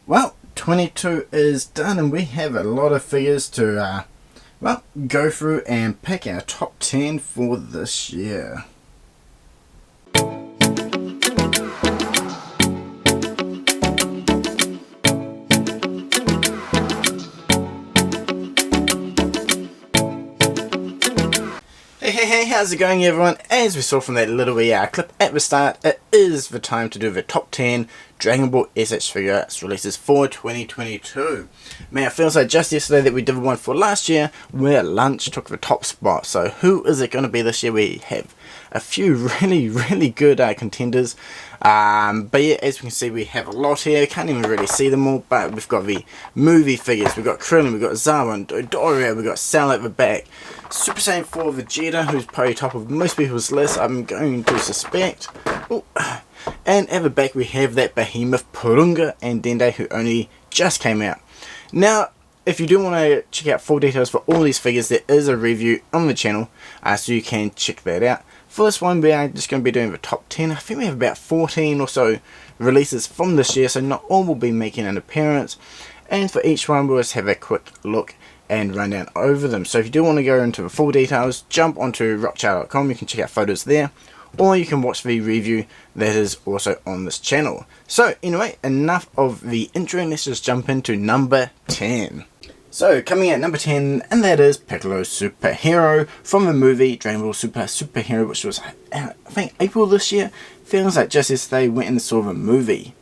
Well, 22 is done and we have a lot of figures to go through and pick our top 10 for this year. Hey, how's it going everyone? As we saw from that little clip at the start, it is the time to do the top 10 Dragon Ball S.H.Figuarts releases for 2022. Man, it feels like just yesterday that we did one for last year where lunch took the top spot. So who is it going to be this year? We have a few really good contenders. But yeah, as we can see, we have a lot here. We can't even really see them all, but we've got the movie figures. We've got Krillin, we've got Zarbon, Dodoria, we've got Cell at the back. Super Saiyan 4 Vegeta, who's probably top of most people's list, I'm going to suspect. Ooh. And at the back we have that behemoth Porunga and Dende, who only just came out. Now, if you do want to check out full details for all these figures, there is a review on the channel, so you can check that out. For this one, we are just going to be doing the top 10. I think we have about 14 or so releases from this year, so not all will be making an appearance. And for each one, we'll just have a quick look and run down over them. So if you do want to go into the full details, jump onto rockchala.com. You can check out photos there, or you can watch the review that is also on this channel. So anyway, enough of the intro, let's just jump into number 10. So coming at number 10, and that is Piccolo Superhero from the movie Dragonballz Superhero, which was I think April this year. Feels like just yesterday went and saw the movie.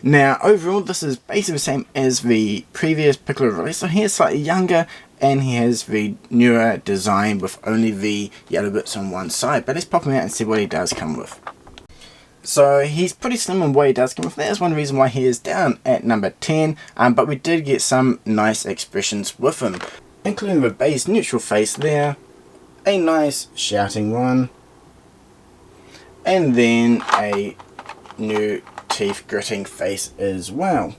Now overall this is basically the same as the previous Piccolo release, so he is slightly younger and he has the newer design with only the yellow bits on one side. But let's pop him out and see what he does come with. So he's pretty slim in what he does come with. That is one reason why he is down at number 10, but we did get some nice expressions with him, including the base neutral face there, a nice shouting one, and then a new teeth gritting face as well.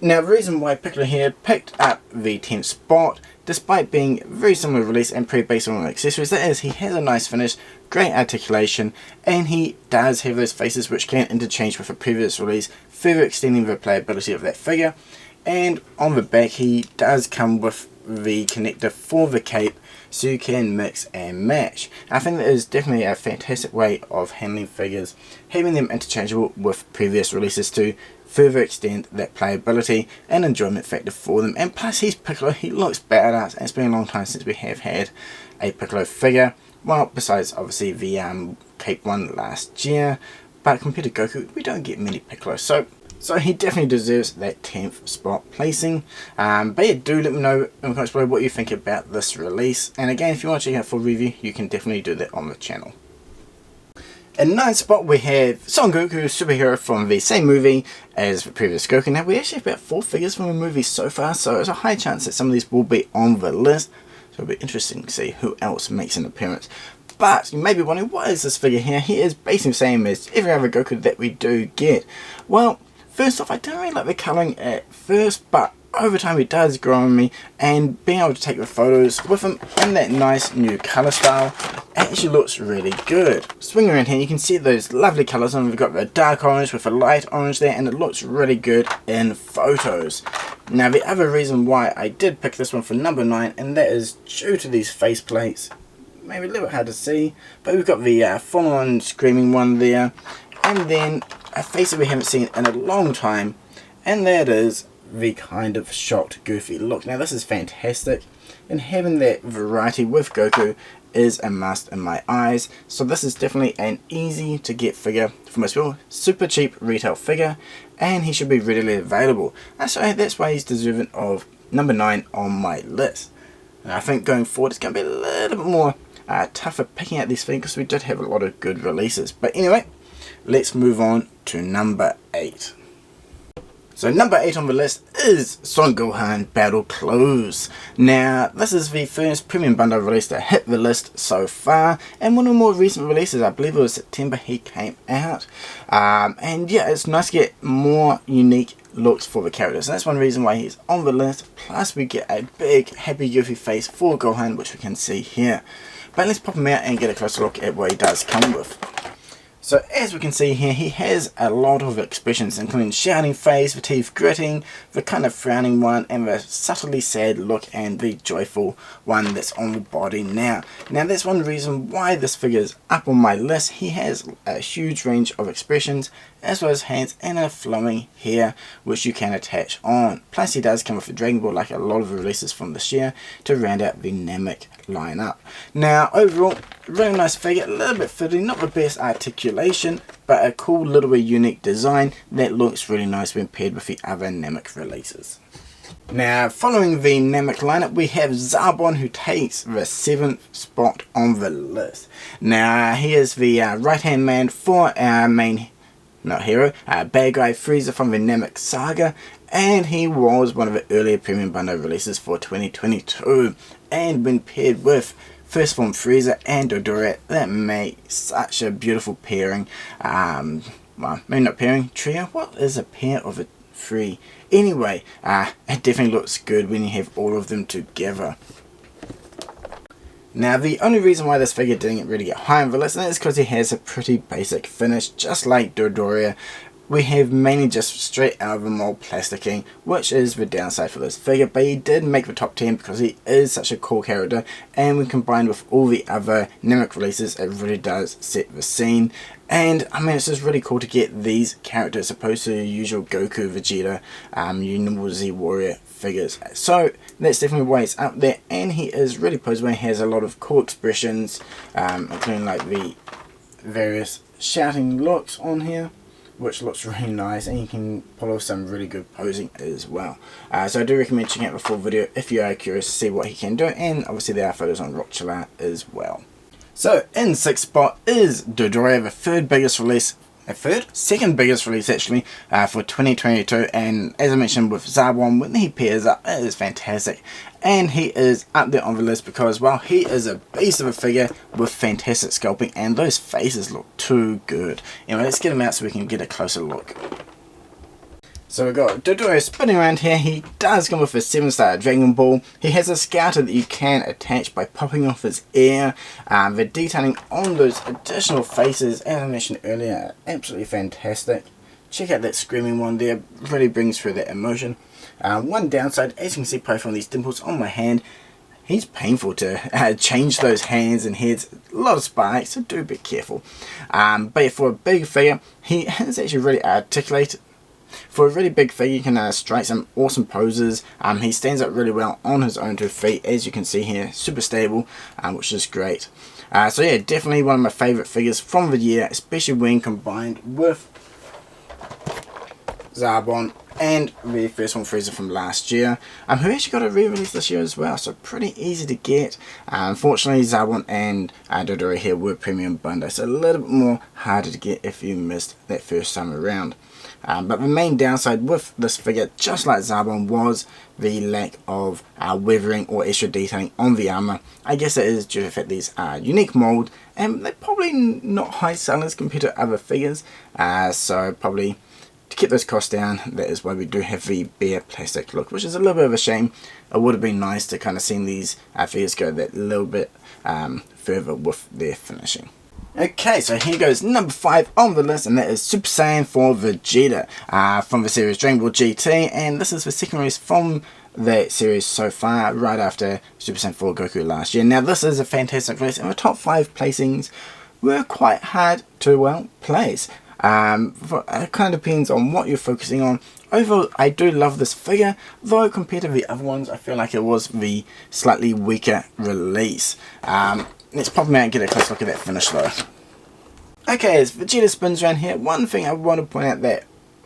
Now the reason why Piccolo here picked up the 10th spot, despite being very similar release and pretty based on accessories, that is, he has a nice finish, great articulation, and he does have those faces which can interchange with a previous release, further extending the playability of that figure. And on the back he does come with the connector for the cape, so you can mix and match. I think that is definitely a fantastic way of handling figures, having them interchangeable with previous releases to further extend that playability and enjoyment factor for them. And plus he's Piccolo, he looks badass, and it's been a long time since we have had a Piccolo figure. Well, besides obviously the cape one last year, but compared to Goku, we don't get many Piccolos, so he definitely deserves that 10th spot placing. But yeah, do let me know in the comments below what you think about this release. And again, if you want to check out full review, you can definitely do that on the channel. At 9th spot we have Son Goku Superhero from the same movie as the previous Goku. Now we actually have about 4 figures from the movie so far, so there's a high chance that some of these will be on the list. So it'll be interesting to see who else makes an appearance. But you may be wondering, what is this figure here? He is basically the same as every other Goku that we do get. Well, first off, I don't really like the colouring at first, but over time it does grow on me, and being able to take the photos with him in that nice new colour style actually looks really good. Swing around here, you can see those lovely colours, and we've got the dark orange with a light orange there, and it looks really good in photos. Now the other reason why I did pick this one for number 9, and that is due to these face plates. Maybe a little bit hard to see, but we've got the full-on screaming one there, and then a face that we haven't seen in a long time, and that is the kind of shocked, goofy look. Now this is fantastic, and having that variety with Goku is a must in my eyes. So this is definitely an easy to get figure for most people, super cheap retail figure, and he should be readily available. So that's why he's deserving of number 9 on my list. And I think going forward it's going to be a little bit more tougher picking out these figures. We did have a lot of good releases, but anyway, let's move on to number 8. So number 8 on the list is Son Gohan Battle Clothes. Now this is the first premium bundle release to hit the list so far, and one of the more recent releases. I believe it was September he came out, and yeah, it's nice to get more unique looks for the characters, and that's one reason why he's on the list. Plus we get a big happy goofy face for Gohan, which we can see here. But let's pop him out and get a closer look at what he does come with. So as we can see here, he has a lot of expressions, including shouting face, the teeth gritting, the kind of frowning one, and the subtly sad look, and the joyful one that's on the body now. Now that's one reason why this figure is up on my list. He has a huge range of expressions, as well as hands and a flowing hair, which you can attach on. Plus he does come with a Dragon Ball, like a lot of the releases from this year, to round out the Namek lineup. Now overall, really nice figure, a little bit fiddly, not the best articulation, but a cool little bit unique design that looks really nice when paired with the other Namek releases. Now following the Namek lineup, we have Zarbon, who takes the 7th spot on the list. Now he is the right hand man for our main hero, bad guy Frieza from the Namek saga, and he was one of the earlier premium bundle releases for 2022, and when paired with First Form Frieza and Dodoria, that made such a beautiful pairing. Well, maybe not pairing, trio. What is a pair of a three? Anyway, it definitely looks good when you have all of them together. Now the only reason why this figure didn't really get high on the list is because he has a pretty basic finish, just like Dodoria. We have mainly just straight out of the mold plasticking, which is the downside for this figure, but he did make the top 10 because he is such a cool character, and when combined with all the other Namek releases, it really does set the scene. And I mean, it's just really cool to get these characters opposed to the usual Goku, Vegeta, Universal Z Warrior figures. So that's definitely why it's up there, and he is really posable. He has a lot of cool expressions, including like the various shouting looks on here, which looks really nice, and you can pull off some really good posing as well. So I do recommend checking out the full video if you are curious to see what he can do, and obviously there are photos on Rockchala as well. So in 6th spot is Dodoria, the third biggest release, second biggest release actually, for 2022, and as I mentioned with Zarbon, when he pairs up, it is fantastic. And he is up there on the list because, well, he is a beast of a figure with fantastic sculpting, and those faces look too good. Anyway, let's get him out so we can get a closer look. So we've got Dodoria spinning around here. He does come with a 7-star Dragon Ball. He has a scouter that you can attach by popping off his ear. The detailing on those additional faces, as I mentioned earlier, are absolutely fantastic. Check out that screaming one there, really brings through that emotion. One downside, as you can see probably from these dimples on my hand, he's painful to change those hands and heads. A lot of spikes, so do be careful. But for a big figure, he is actually really articulated. For a really big figure, you can strike some awesome poses. He stands up really well on his own 2 feet, as you can see here, super stable, which is great. So yeah, definitely one of my favourite figures from the year, especially when combined with Zarbon and the First Form Frieza from last year, who actually got a re-release this year as well, so pretty easy to get. Unfortunately, Zarbon and Dodoria here were premium bundles, so a little bit more harder to get if you missed that first time around. But the main downside with this figure, just like Zarbon, was the lack of weathering or extra detailing on the armor. I guess it is due to the fact these are unique mold, and they're probably not high sellers compared to other figures, so probably to keep those costs down, that is why we do have the bare plastic look, which is a little bit of a shame. It would have been nice to kind of see these figures go that little bit further with their finishing. Okay, so here goes number 5 on the list, and that is Super Saiyan 4 Vegeta from the series Dragonballz GT, and this is the second release from that series so far, right after Super Saiyan 4 Goku last year. Now this is a fantastic release, and the top 5 placings were quite hard to, well, place. It kind of depends on what you're focusing on. Overall, I do love this figure, though compared to the other ones, I feel like it was the slightly weaker release. Let's pop him out and get a close look at that finish though. Okay, as Vegeta spins around here, one thing I want to point out that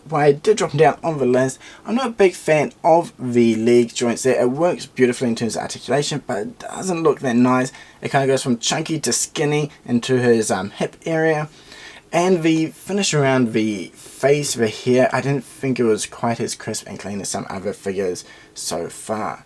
why I did drop him down on the list, I'm not a big fan of the leg joints there. It works beautifully in terms of articulation, but it doesn't look that nice. It kind of goes from chunky to skinny into his hip area. And the finish around the face, the hair, I didn't think it was quite as crisp and clean as some other figures so far.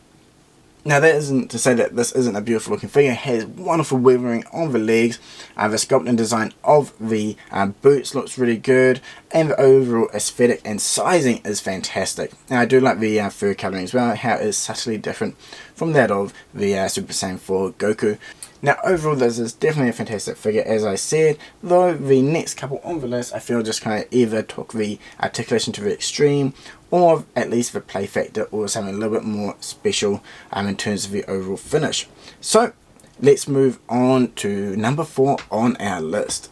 Now that isn't to say that this isn't a beautiful looking figure. It has wonderful weathering on the legs. The sculpting design of the boots looks really good. and the overall aesthetic and sizing is fantastic. And I do like the fur colouring as well, how it is subtly different from that of the Super Saiyan 4 Goku. Now overall this is definitely a fantastic figure, as I said, though the next couple on the list I feel just kind of either took the articulation to the extreme, or at least the play factor, or something a little bit more special in terms of the overall finish. So let's move on to number 4 on our list.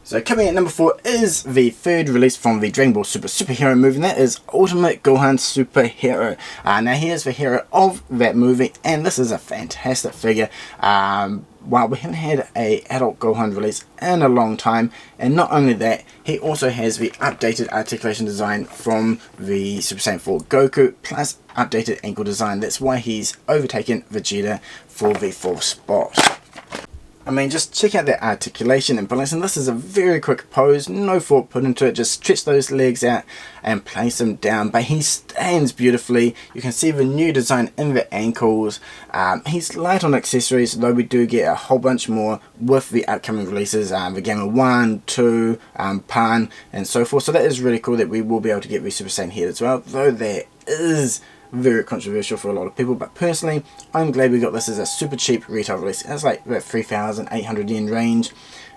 So coming at number 4 is the third release from the Dragonballz Super superhero movie, and that is Ultimate Gohan Superhero. Now he is the hero of that movie, and this is a fantastic figure. While we haven't had a adult Gohan release in a long time, and not only that, he also has the updated articulation design from the Super Saiyan 4 Goku, plus updated ankle design. That's why he's overtaken Vegeta for the 4th spot. I mean, just check out that articulation and balance, and this is a very quick pose, no thought put into it, just stretch those legs out and place them down, but he stands beautifully. You can see the new design in the ankles. He's light on accessories, though we do get a whole bunch more with the upcoming releases, the Gamma 1, 2, Pan, and so forth, so that is really cool that we will be able to get the Super Saiyan head as well, though there is very controversial for a lot of people, but personally I'm glad we got this as a super cheap retail release. It's like about 3,800 yen range,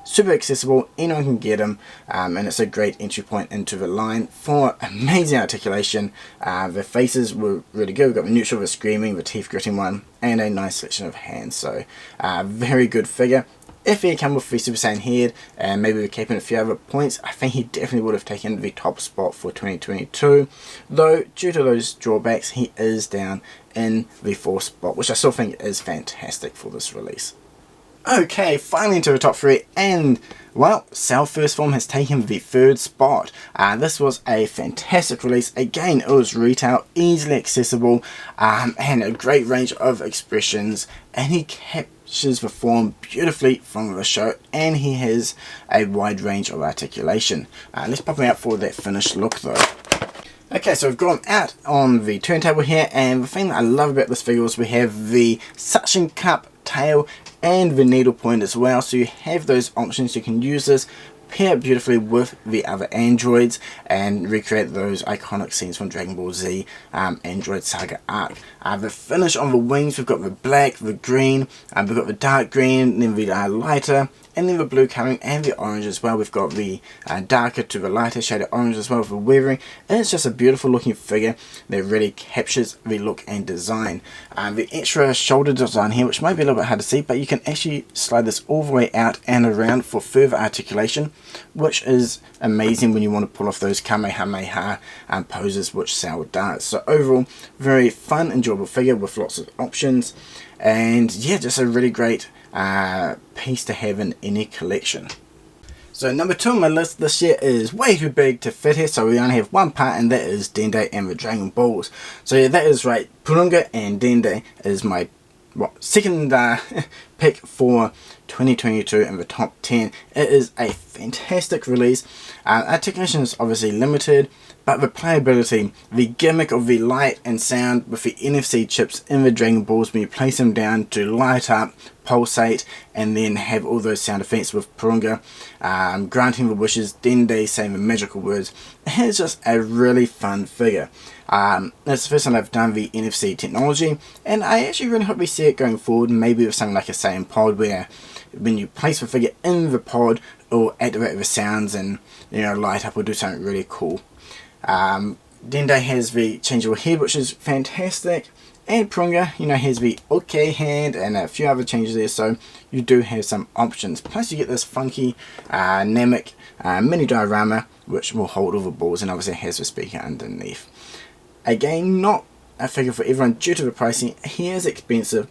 super accessible, anyone can get them, and it's a great entry point into the line for amazing articulation. The faces were really good. We've got the neutral, the screaming, the teeth gritting one, and a nice selection of hands, so very good figure. If he had come with the Super Saiyan head and maybe we're keeping a few other points, I think he definitely would have taken the top spot for 2022. Though, due to those drawbacks, he is down in the 4th spot, which I still think is fantastic for this release. Okay, finally into the top 3, and well, Cell First Form has taken the 3rd spot. This was a fantastic release. Again, it was retail, easily accessible, and a great range of expressions, and he captures the form beautifully from the show, and he has a wide range of articulation. Let's pop him out for that finished look though. Okay, so we've gone out on the turntable here, and the thing that I love about this figure is we have the suction cup tail and the needle point as well, so you have those options. You can use this, pair it beautifully with the other androids, and recreate those iconic scenes from Dragonballz Z Android Saga arc. The finish on the wings, we've got the black, the green, we've got the dark green, then the lighter, and then the blue colouring and the orange as well. We've got the darker to the lighter shade of orange as well for weathering, and it's just a beautiful looking figure that really captures the look and design. The extra shoulder design here, which might be a little bit hard to see, but you can actually slide this all the way out and around for further articulation, which is amazing when you want to pull off those Kamehameha poses, which Cell does. So overall, very fun, enjoyable figure with lots of options, and yeah, just a really great piece to have in any collection. So number 2 on my list this year is way too big to fit here, so we only have one part, and that is Dende and the Dragonballz. So yeah, that is right, Porunga and Dende is my second pick for 2022 in the top 10. It is a fantastic release. Articulation is obviously limited, but the playability, the gimmick of the light and sound with the NFC chips in the Dragonballz when you place them down to light up, pulsate, and then have all those sound effects with Porunga granting the wishes, Dende saying the magical words. It's just a really fun figure. It's the first time I've done the NFC technology, and I actually really hope we see it going forward, maybe with something like a Saiyan pod, where when you place the figure in the pod, it'll activate the sounds and, you know, light up or do something really cool. Dende has the changeable head, which is fantastic, and Porunga, you know, has the OK hand and a few other changes there, so you do have some options. Plus you get this funky Namek mini diorama, which will hold all the balls, and obviously has the speaker underneath. Again, not a figure for everyone due to the pricing. He is expensive,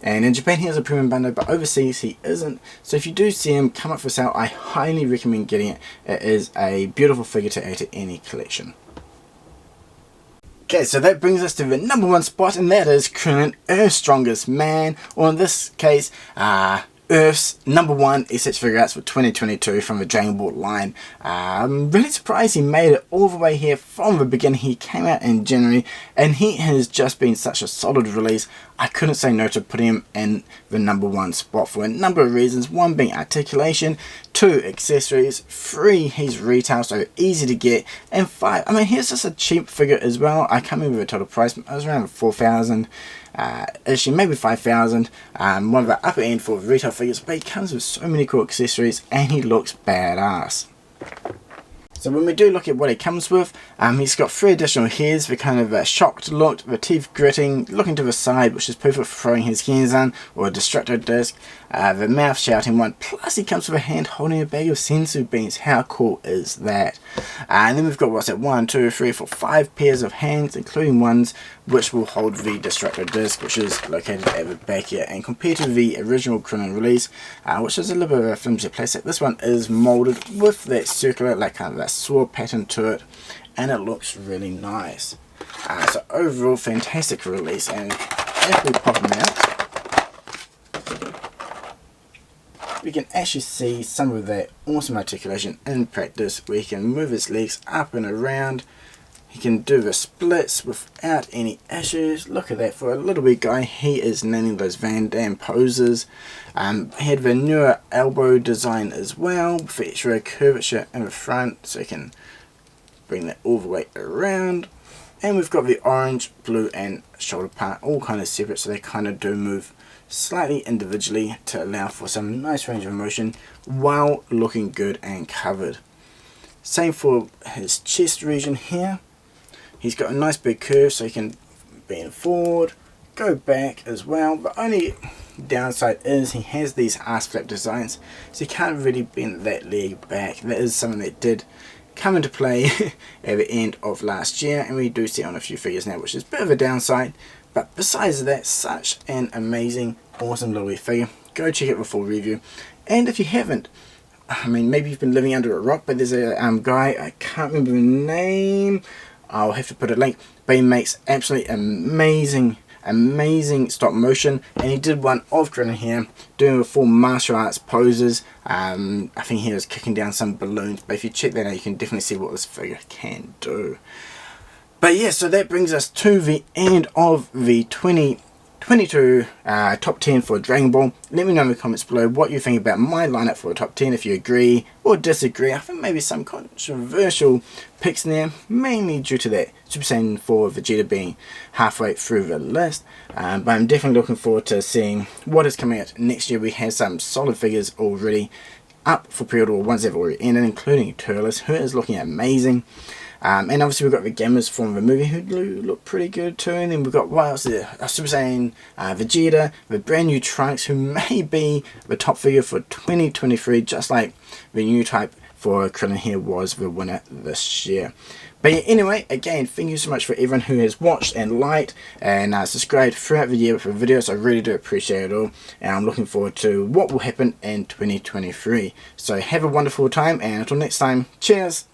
and in Japan he has a premium bundle, but overseas he isn't. So if you do see him come up for sale, I highly recommend getting it. It is a beautiful figure to add to any collection. Okay, so that brings us to the number 1 spot, and that is Krillin, Earth's Strongest Man, or in this case, Earth's #1 S.H.Figuarts for 2022 from the Dragonballz line. I'm really surprised he made it all the way here from the beginning. He came out in January and he has just been such a solid release. I couldn't say no to putting him in the #1 spot for a number of reasons. One being articulation, 2 accessories, 3 he's retail, so easy to get, and 5, I mean, here's just a cheap figure as well. I can't remember the total price, I was around 4,000 issue, maybe 5,000, one of the upper end for retail figures, but he comes with so many cool accessories and he looks badass. So when we do look at what he comes with, he's got 3 additional hairs, the kind of shocked look, the teeth gritting, looking to the side, which is perfect for throwing his hands on, or a destructo disc, the mouth shouting one, plus he comes with a hand holding a bag of senzu beans. How cool is that? And then we've got, what's that, 1, 2, 3, 4, 5 pairs of hands, including ones which will hold the destructo disc, which is located at the back here. And compared to the original Krillin release, which is a little bit of a flimsy plastic, this one is molded with that circular, like kind of that sword pattern to it, and it looks really nice. So overall, fantastic release. And if we pop them out, we can actually see some of that awesome articulation in practice, where he can move his legs up and around. He can do the splits without any issues. Look at that, for a little big guy, he is nailing those Van Damme poses. He had the newer elbow design as well, with extra curvature in the front, so you can bring that all the way around. And we've got the orange, blue and shoulder part all kind of separate, so they kind of do move slightly individually to allow for some nice range of motion while looking good and covered. Same for his chest region here. He's got a nice big curve, so he can bend forward, go back as well. The only downside is he has these ass flap designs, so he can't really bend that leg back. That is something that did come into play at the end of last year, and we do see it on a few figures now, which is a bit of a downside. But besides that, such an amazing, awesome little figure. Go check out the full review. And if you haven't, I mean, maybe you've been living under a rock, but there's a guy, I can't remember the name, I'll have to put a link, but he makes absolutely amazing stop motion, and he did one of Krillin here doing the full martial arts poses. I think he was kicking down some balloons, but if you check that out, you can definitely see what this figure can do. But yeah, so that brings us to the end of the 2022 top 10 for Dragon Ball. Let me know in the comments below what you think about my lineup for a top 10, if you agree or disagree. I think maybe some controversial picks in there, mainly due to that Super Saiyan 4 Vegeta being halfway through the list. But I'm definitely looking forward to seeing what is coming out next year. We have some solid figures already up for pre-order, or ones that have already ended, including Turles, who is looking amazing. And obviously we've got the Gammas from the movie, who look pretty good too. And then we've got, what else there? Super Saiyan Vegeta, the brand new Trunks, who may be the top figure for 2023, just like the new type for Krillin here was the winner this year. But yeah, anyway, again, thank you so much for everyone who has watched and liked and subscribed throughout the year for videos. I really do appreciate it all, and I'm looking forward to what will happen in 2023. So have a wonderful time, and until next time, cheers!